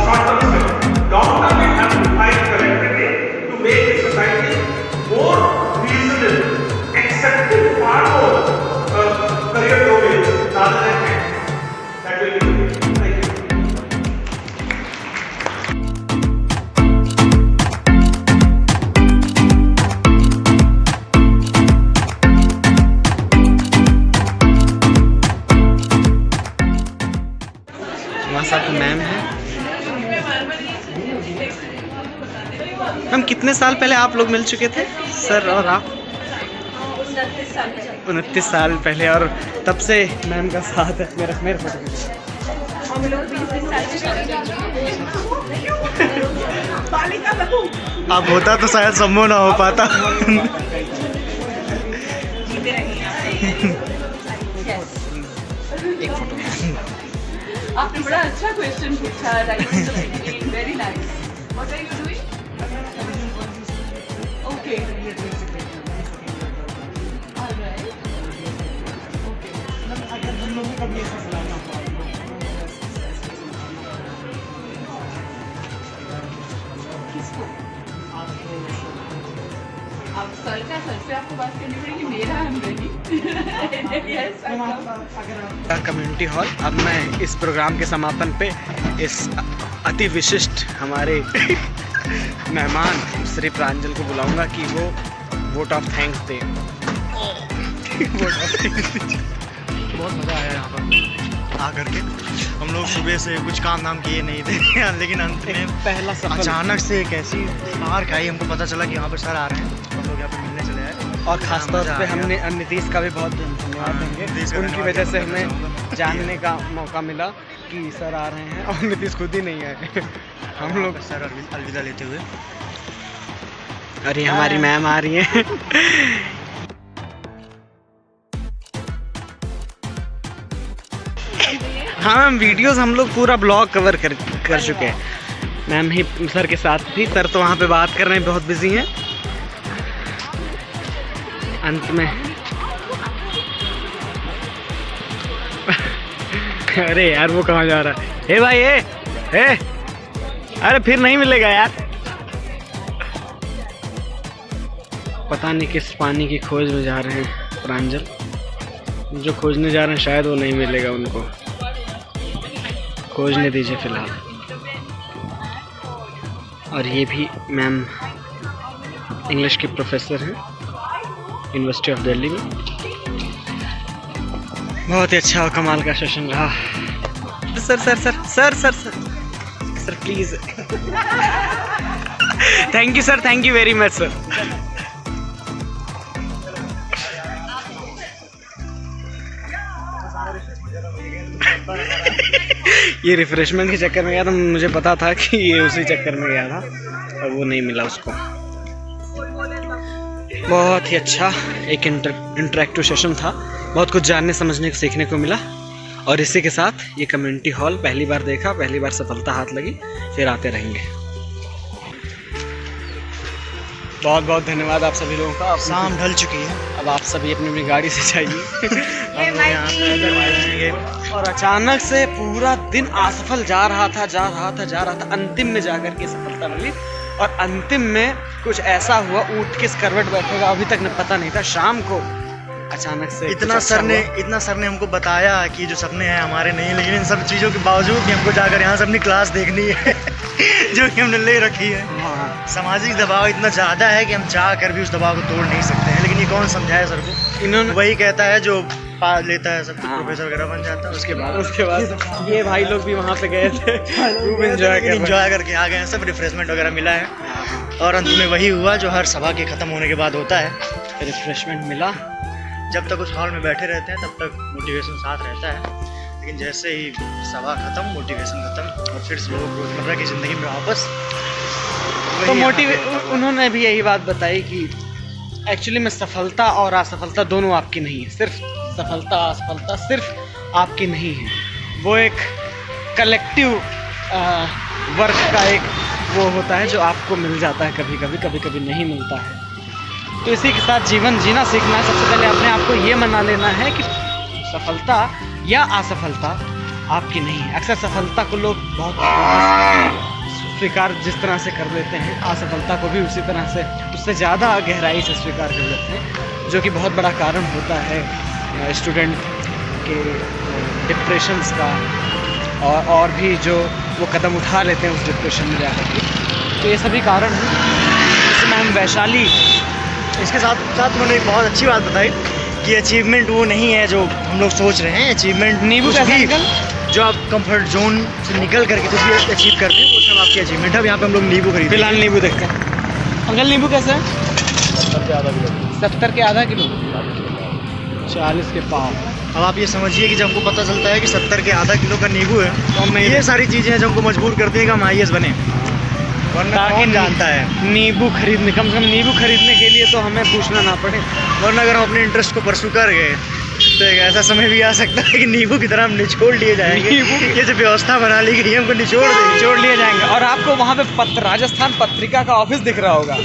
short term step. Long term we have to fight collectively to make the society more reasonable, accepting far more career progress rather than hands. That will be good. Thank you. हमारे साथ ma'am है। Ma'am कितने साल पहले आप लोग मिल चुके थे, सर और आप? 29 साल पहले, और तब से मैम का साथ है। मेरे फोटो अब होता तो शायद संभव ना हो पाता। एक फोटो। आपने बड़ा अच्छा क्वेश्चन पूछा, very nice. What are you doing? Okay, alright, okay. अगर हम लोगों को कभी ऐसा चलाना हो, किसको? आप सर पे आपको बात करनी पड़ेगी, मेरा हम नहीं। Community hall. अब मैं इस प्रोग्राम के समापन पे इस अति विशिष्ट हमारे मेहमान श्री प्रांजल को बुलाऊंगा कि वो वोट ऑफ थैंक्स दे। बहुत मज़ा आया यहाँ पर आकर के। हम लोग सुबह से कुछ काम नाम किए नहीं थे लेकिन अंत में पहला सफल अचानक से एक ऐसी स्पार्क आई, हमको पता चला कि यहाँ पर सर आ रहे हैं, हम लोग यहाँ पर मिलने चले आए। और खास तौर पे हमने नीतीश का भी बहुत धन्यवाद देंगे, उनकी वजह से हमें जानने का मौका मिला कि सर आ रहे हैं, और नीतीश खुद ही नहीं आए। हम लोग सर अलविदा लेते हुए। अरे हमारी मैम आ रही है। हाँ मैम, वीडियोस हम लोग पूरा ब्लॉग कवर कर चुके हैं। मैम ही सर के साथ थी, सर तो वहाँ पे बात कर रहे हैं, बहुत बिजी हैं। अंत में अरे यार वो कहाँ जा रहा है? ए भाई ए अरे फिर नहीं मिलेगा यार। पता नहीं किस पानी की खोज में जा रहे हैं प्रांजल। जो खोजने जा रहे हैं शायद वो नहीं मिलेगा उनको, खोजने दीजिए फिलहाल। और ये भी मैम इंग्लिश की प्रोफेसर हैं यूनिवर्सिटी ऑफ दिल्ली में। बहुत ही अच्छा और कमाल का सेशन रहा। Sir sir sir sir sir sir sir please. Thank you sir, thank you very much sir. ये रिफ्रेशमेंट के चक्कर में गया था, मुझे पता था कि ये उसी चक्कर में गया था और वो नहीं मिला उसको। बहुत ही अच्छा एक इंटरेक्टिव सेशन था, बहुत कुछ जानने समझने को सीखने को मिला। और इसी के साथ ये कम्युनिटी हॉल पहली बार देखा, पहली बार सफलता हाथ लगी, फिर आते रहेंगे। बहुत बहुत धन्यवाद आप सभी लोगों का। शाम ढल चुकी है, अब आप सभी अपनी अपनी गाड़ी से जाइए। हम लोग यहाँ से अंदर आ जाएंगे। और अचानक से पूरा दिन असफल जा रहा था, अंतिम में जाकर के सफलता मिली। और अंतिम में कुछ ऐसा हुआ, उठ के करवट बैठेगा अभी तक पता नहीं था। शाम को अचानक से इतना सर ने हमको बताया कि जो सपने हैं हमारे नहीं, लेकिन इन सब चीज़ों के बावजूद भी हमको जाकर यहाँ से अपनी क्लास देखनी है जो कि हमने ले रखी है। हाँ, सामाजिक दबाव इतना ज़्यादा है कि हम चाह कर भी उस दबाव को तोड़ नहीं सकते हैं। लेकिन ये कौन समझाए सर को? इन्होंने वही कहता है जो पा लेता है सब कुछ, प्रोफेसर वगैरह बन जाता है। उसके बाद ये भाई लोग भी वहाँ पे गए थे, खूब एंजॉय करके आ गए हैं, सब रिफ्रेशमेंट वगैरह मिला है। और अंत में वही हुआ जो हर सभा के ख़त्म होने के बाद होता है, रिफ्रेशमेंट मिला। जब तक उस हॉल में बैठे रहते हैं तब तक मोटिवेशन साथ रहता है, लेकिन जैसे ही सभा खत्म, मोटिवेशन खत्म, और फिर से लोग रोजमर्रा की ज़िंदगी में वापस। तो उन्होंने भी यही बात बताई कि एक्चुअली में सफलता और असफलता दोनों आपकी नहीं है, सिर्फ सफलता असफलता सिर्फ आपकी नहीं है, वो एक कलेक्टिव वर्क का एक वो होता है जो आपको मिल जाता है, कभी कभी नहीं मिलता है। तो इसी के साथ जीवन जीना सीखना है। सबसे पहले अपने आप को ये मना लेना है कि सफलता या असफलता आपकी नहीं है। अक्सर सफलता को लोग बहुत स्वीकार जिस तरह से कर लेते हैं, असफलता को भी उसी तरह से, उससे ज़्यादा गहराई से स्वीकार कर लेते हैं, जो कि बहुत बड़ा कारण होता है स्टूडेंट के डिप्रेशंस का, और भी जो वो कदम उठा लेते हैं उस डिप्रेशन में जाकर के। तो ये सभी कारण हैं। इसमें हम वैशाली, इसके साथ साथ उन्होंने एक बहुत अच्छी बात बताई कि अचीवमेंट वो नहीं है जो हम लोग सोच रहे हैं। अचीवमेंट नींबू कुछ कैसे भी निकल? जो आप कंफर्ट जोन से निकल करके कुछ भी अचीव करते हैं वो सब आपकी अचीवमेंट है। अब यहाँ पे हम लोग नींबू खरीद फिलहाल नींबू देखते हैं। अंकल नींबू कैसे है? 70 के आधा किलो, 40 के पाव। अब आप ये समझिए कि जब हमको पता चलता है कि 70 के आधा किलो का नींबू है तो हम ये सारी चीज़ें हैं जो हमको मजबूर करती हैं कि हम IAS बने, वरना ताकि कौन जानता है। नींबू खरीदने, कम से कम नींबू खरीदने के लिए तो हमें पूछना ना पड़े। वरना अगर हम अपने इंटरेस्ट को परसू कर गए तो एक ऐसा समय भी आ सकता है कि नींबू की तरह हम निचोड़ लिए जाएंगे। ये जो व्यवस्था बना ली गई है हमको निचोड़ लिए जाएंगे। और आपको वहाँ पे राजस्थान पत्रिका का ऑफिस दिख रहा होगा।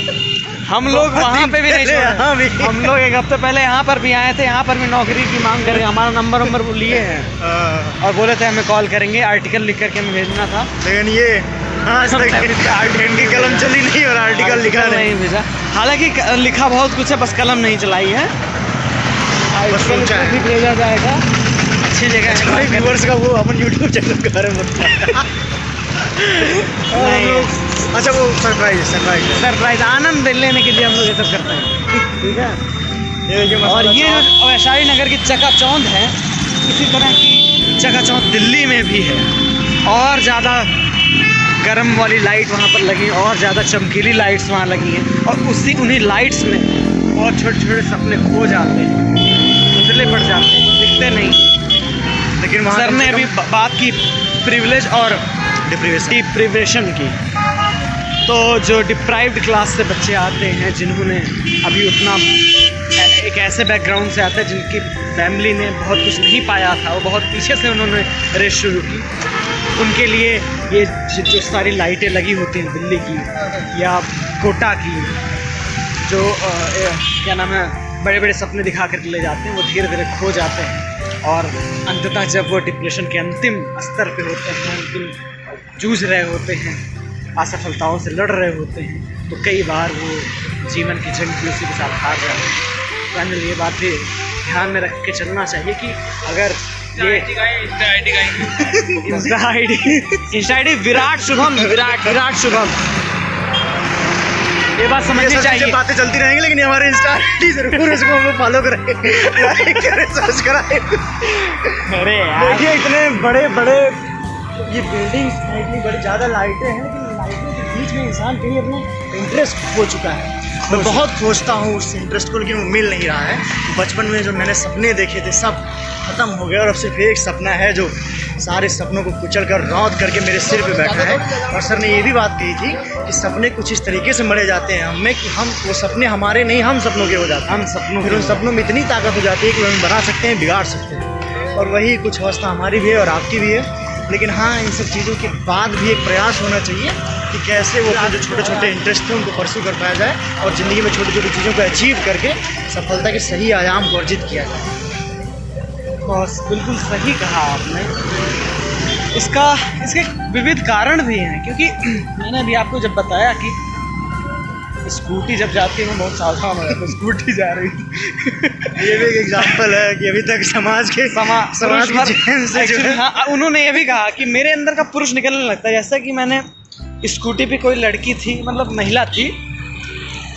हम लोग वहाँ पे भी नहीं छोड़े। हाँ भी। हम लोग एक हफ्ते पहले यहाँ पर भी आए थे, यहाँ पर भी नौकरी की मांग कर रहे, हमारा नंबर वो लिए हैं और बोले थे हमें कॉल करेंगे, आर्टिकल लिख करके हमें भेजना था। लेकिन ये आज तक इनकी कलम चली नहीं और आर्टिकल लिखा नहीं भेजा। हालांकि लिखा बहुत कुछ है, बस कलम नहीं चलाई है। बस सोचा है। भी भेजा जाएगा, अच्छी जगह है। व्यूअर्स का वो अपन यूट्यूब चैनल के बारे में बताया। अच्छा वो सरप्राइज आनंद लेने के लिए हम लोग ये सब करते हैं, ठीक है। ये देखिए और ये जो वैशाली नगर की चकाचौंध है, इसी तरह की चकाचौंध दिल्ली में भी है। और ज़्यादा गर्म वाली लाइट वहाँ पर लगी, और ज़्यादा चमकीली लाइट्स वहाँ लगी हैं, और उन्हीं लाइट्स में बहुत छोटे छोटे सपने खो जाते हैं, धुंधले पड़ जाते हैं, दिखते नहीं। लेकिन वहाँ सर ने अभी बात की प्रिविलेज और डिप्रिवेशन की। तो जो डिप्राइव्ड क्लास से बच्चे आते हैं, जिन्होंने अभी उतना एक ऐसे बैकग्राउंड से आता है जिनकी फैमिली ने बहुत कुछ नहीं पाया था, वो बहुत पीछे से उन्होंने रेस शुरू की, उनके लिए ये जो सारी लाइटें लगी होती हैं दिल्ली की या कोटा की, जो क्या नाम है, बड़े बड़े सपने दिखा कर ले जाते हैं, वो धीरे धीरे खो जाते हैं। और अंततः जब वो डिप्रेशन के अंतिम स्तर पे होते हैं, अंतिम जूझ रहे होते हैं, असफलताओं से लड़ रहे होते हैं, तो कई बार वो जीवन की जंग भी उसी के साथ हार जाते हैं। फाइनली ये बात भी ध्यान में रख के चलना चाहिए कि अगर ये इंस्टा आईडी विराट शुभम, विराट शुभम, ये बात समझनी चाहिए। बातें चलती रहेंगी, लेकिन हमारे इंस्टा आईडी जरूर इसको हम लोग फॉलो करें, लाइक करें, सब्सक्राइब। अरे यार देखिए इतने बड़े बड़े ये बिल्डिंग्स हैं, इतनी बड़ी ज़्यादा लाइटें हैं, लेकिन लाइटों के बीच में इंसान कहीं अपना इंटरेस्ट खो चुका है। मैं बहुत खोजता हूँ उस इंटरेस्ट को, लेकिन वो मिल नहीं रहा है। बचपन में जो मैंने सपने देखे थे सब खत्म हो गए, और अब सिर्फ एक सपना है जो सारे सपनों को कुचल कर रौंद करके मेरे सिर पे बैठा है। और सर ने ये भी बात कही थी कि सपने कुछ इस तरीके से मरे जाते हैं हमें कि हम वो सपने हमारे नहीं, हम सपनों के हो जाते हैं। हम सपनों फिर उन सपनों में इतनी ताकत हो जाती है कि हम बना सकते हैं, बिगाड़ सकते हैं। और वही कुछ अवस्था हमारी भी है और आपकी भी है। लेकिन हाँ, इन सब चीज़ों के बाद भी एक प्रयास होना चाहिए कि कैसे वो जो छोटे छोटे इंटरेस्ट थे उनको परस्यू कर पाया जाए, और ज़िंदगी में छोटी छोटी चीज़ों को अचीव करके सफलता के सही आयाम को अर्जित किया जाए। बस बिल्कुल सही कहा आपने। इसके विविध कारण भी हैं, क्योंकि मैंने अभी आपको जब बताया कि स्कूटी जब जाती है मैं बहुत सावधान हो जाता, स्कूटी जा रही ये भी एक एग्जाम्पल है कि अभी तक समाज के चैन से जो है, हाँ, उन्होंने ये भी कहा कि मेरे अंदर का पुरुष निकलने लगता है। जैसा कि मैंने स्कूटी पे कोई लड़की थी, मतलब महिला थी,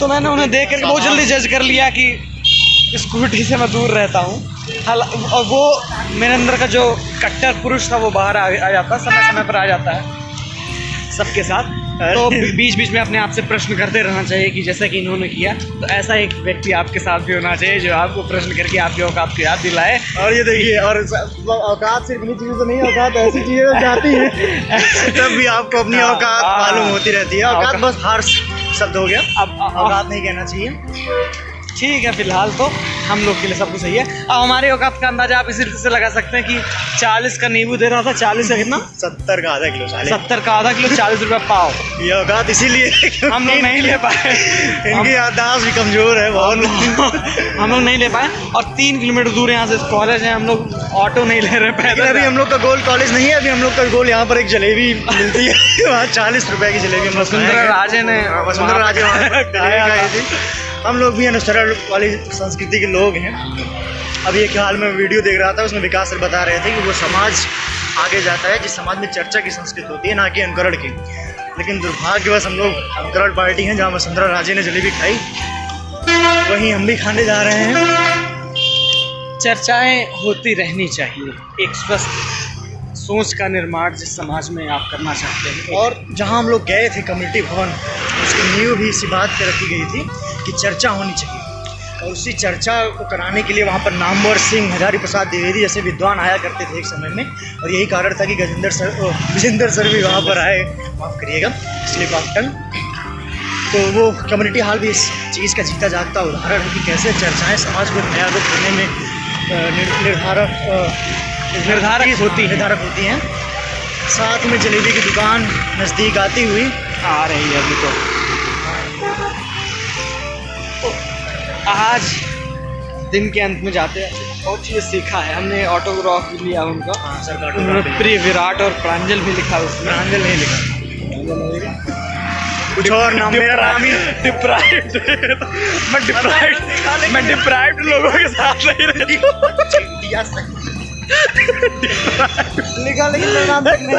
तो मैंने उन्हें देख कर बहुत जल्दी जज कर लिया कि स्कूटी से मैं दूर रहता हूँ। और वो मेरे अंदर का जो कट्टर पुरुष था वो बाहर आ जाता, समय समय पर आ जाता है सबके साथ। तो बीच बीच में अपने आप से प्रश्न करते रहना चाहिए कि जैसा कि इन्होंने किया, तो ऐसा एक व्यक्ति आपके साथ भी होना चाहिए जो आपको प्रश्न करके आपकी औकात की याद दिलाए। और ये देखिए, और औकात सिर्फ इन्हीं चीज़ों से नहीं, औकात ऐसी चीज़ें जाती हैं तब भी आपको अपनी औकात मालूम होती रहती है। औकात बस हार्श शब्द हो गया, अब औकात नहीं कहना चाहिए। ठीक है, फिलहाल तो हम लोग के लिए सब कुछ सही है। अब हमारे औकात का अंदाजा आप इसी से लगा सकते हैं कि 40 का नींबू दे रहा था, 40 का कितना, 70 का आधा किलो साले। 70 का आधा किलो, 40 रुपये पाव। ये औकात इसीलिए हम लोग नहीं ले पाए, इनकी याददाश्त भी कमजोर है बहुत। हम लोग नहीं ले पाए। और 3 किलोमीटर दूर यहाँ से कॉलेज है, हम लोग ऑटो नहीं ले रहे पैदल। अभी हम लोग का गोल कॉलेज नहीं है, अभी हम लोग का गोल यहाँ पर एक जलेबी मिलती है वहाँ 40 रुपए की जलेबी हम लोग वसुंधरा राजे ने वसुंधरा राजे खाई थी। हम लोग भी अनुसरा वाली संस्कृति के लोग हैं। अभी एक हाल में वीडियो देख रहा था, उसमें विकास सर बता रहे थे कि वो समाज आगे जाता है जिस समाज में चर्चा की संस्कृति होती है, ना कि अनुकरण की। लेकिन दुर्भाग्यवश हम लोग अनुकरण पार्टी हैं, जहाँ वसुंधरा राजे ने जलेबी खाई वहीं हम भी खाने जा रहे हैं। चर्चाएं होती रहनी चाहिए, एक स्वस्थ सोच का निर्माण जिस समाज में आप करना चाहते हैं। और जहाँ हम लोग गए थे कम्युनिटी भवन, उसकी नींव भी इसी बात पे रखी गई थी कि चर्चा होनी चाहिए। और उसी चर्चा को कराने के लिए वहाँ पर नामवर सिंह, हजारी प्रसाद द्विवेदी जैसे विद्वान आया करते थे एक समय में। और यही कारण था कि विजेंद्र सर भी वहाँ पर आए, माफ़ करिएगा इसलिए बातन। तो वो कम्युनिटी हॉल भी इस चीज़ का जीता जागता उदाहरण है कि कैसे चर्चाएँ समाज को नया रूप देने में निर्धारक होती हैं। साथ में जलेबी की दुकान नज़दीक आती हुई आ रही है अभी। तो आज दिन के अंत में जाते हैं बहुत चीज़ सीखा है हमने। ऑटोग्राफ भी लिया उनका। हाँ सर का उन्होंने प्रिय विराट और प्रांजल भी लिखा उसमें। प्रांजल नहीं लिखा, कुछ और नाम, मेरा नाम ही डिप्राइव्ड। मैं डिप्राइव्ड लोगों के साथ नहीं रहती हूँ। लिखा, लेकिन मेरा नाम तक नहीं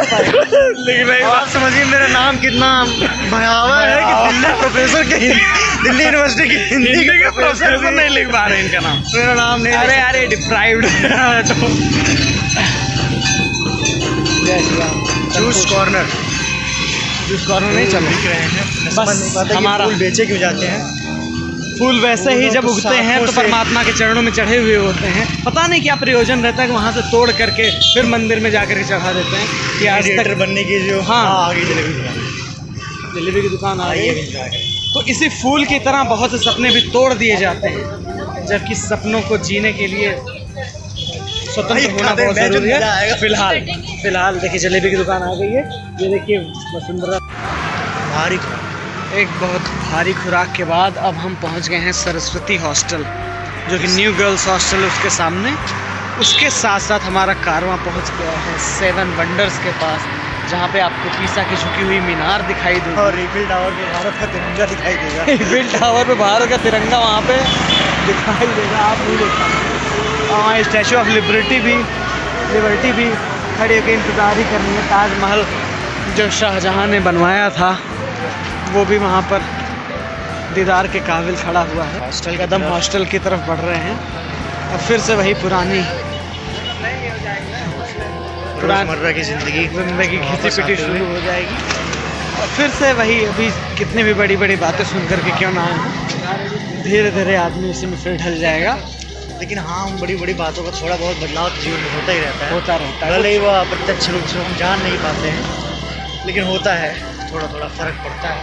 पाया। और समझिए मेरा नाम कितना भयावह है कि दिल्ली प्रोफेसर के दिल्ली यूनिवर्सिटी की हिंदी के प्रोफेसर नहीं लिख पा रहे इनका नाम। मेरा नाम नहीं। अरे डिप्राइव्ड। जूस कॉर्नर नहीं चल लिख रहे हैं। बस हमारा फूल बेचे क्यों जाते हैं? फूल वैसे ही जब उगते हैं तो परमात्मा के चरणों में चढ़े हुए होते हैं। पता नहीं क्या प्रयोजन रहता है कि वहाँ से तोड़ करके फिर मंदिर में जाकर के चढ़ा देते हैं कि आज तक बनने की जो आगे जलेबी की दुकान आ रही है। तो इसी फूल की तरह बहुत से सपने भी तोड़ दिए जाते हैं, जबकि सपनों को जीने के लिए स्वतंत्र होना बहुत जरूरी है। फिलहाल देखिए जलेबी की दुकान आ गई है। ये देखिए वसुंधरा। भारी एक बहुत भारी खुराक के बाद अब हम पहुंच गए हैं सरस्वती हॉस्टल, जो कि न्यू गर्ल्स हॉस्टल है उसके सामने। उसके साथ साथ हमारा कारवां पहुंच गया है 7 वंडर्स के पास, जहां पे आपको पीसा की झुकी हुई मीनार दिखाई देगी और ईफिल टावर पे भारत का तिरंगा दिखाई देगा। ईफिल टावर पे भारत का तिरंगा वहाँ पे दिखाई देगा, आप नहीं देख पाएंगे। और वहाँ स्टैचू ऑफ लिबर्टी भी खड़ी होकर इंतज़ार ही कर रही है। ताजमहल जो शाहजहाँ ने बनवाया था वो भी वहाँ पर दीदार के काबिल खड़ा हुआ है। हॉस्टल कदम हॉस्टल की तरफ बढ़ रहे हैं और फिर से वही पुरानी रोजमर्रा की ज़िंदगी घिसी पिटी शुरू हो जाएगी। और फिर से वही, अभी कितनी भी बड़ी बड़ी बातें सुन करके क्यों ना आए, धीरे धीरे आदमी उसी में फिर ढल जाएगा। लेकिन हाँ, हम बड़ी बड़ी बातों का थोड़ा बहुत बदलाव जीवन में होता ही रहता है। है भले ही वो अप्रत्यक्ष रूप से हम जान नहीं पाते हैं, लेकिन होता है, थोड़ा थोड़ा फर्क पड़ता है,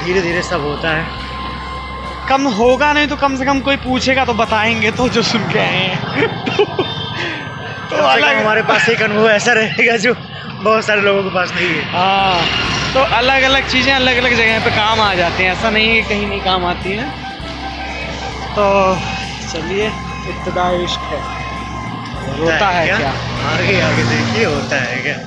धीरे धीरे सब होता है। कम होगा नहीं तो कम से कम कोई पूछेगा तो बताएंगे तो, जो सुन के आए हैं। तो अलग हमारे पास एक अनुभव ऐसा रहेगा जो बहुत सारे लोगों के पास नहीं है। हाँ, तो अलग अलग चीज़ें अलग अलग जगह पे काम आ जाती हैं, ऐसा नहीं है कहीं नहीं काम आती हैं। तो चलिए, इब्तिदा इश्क है, होता है क्या? आगे आगे देखिए, होता है क्या।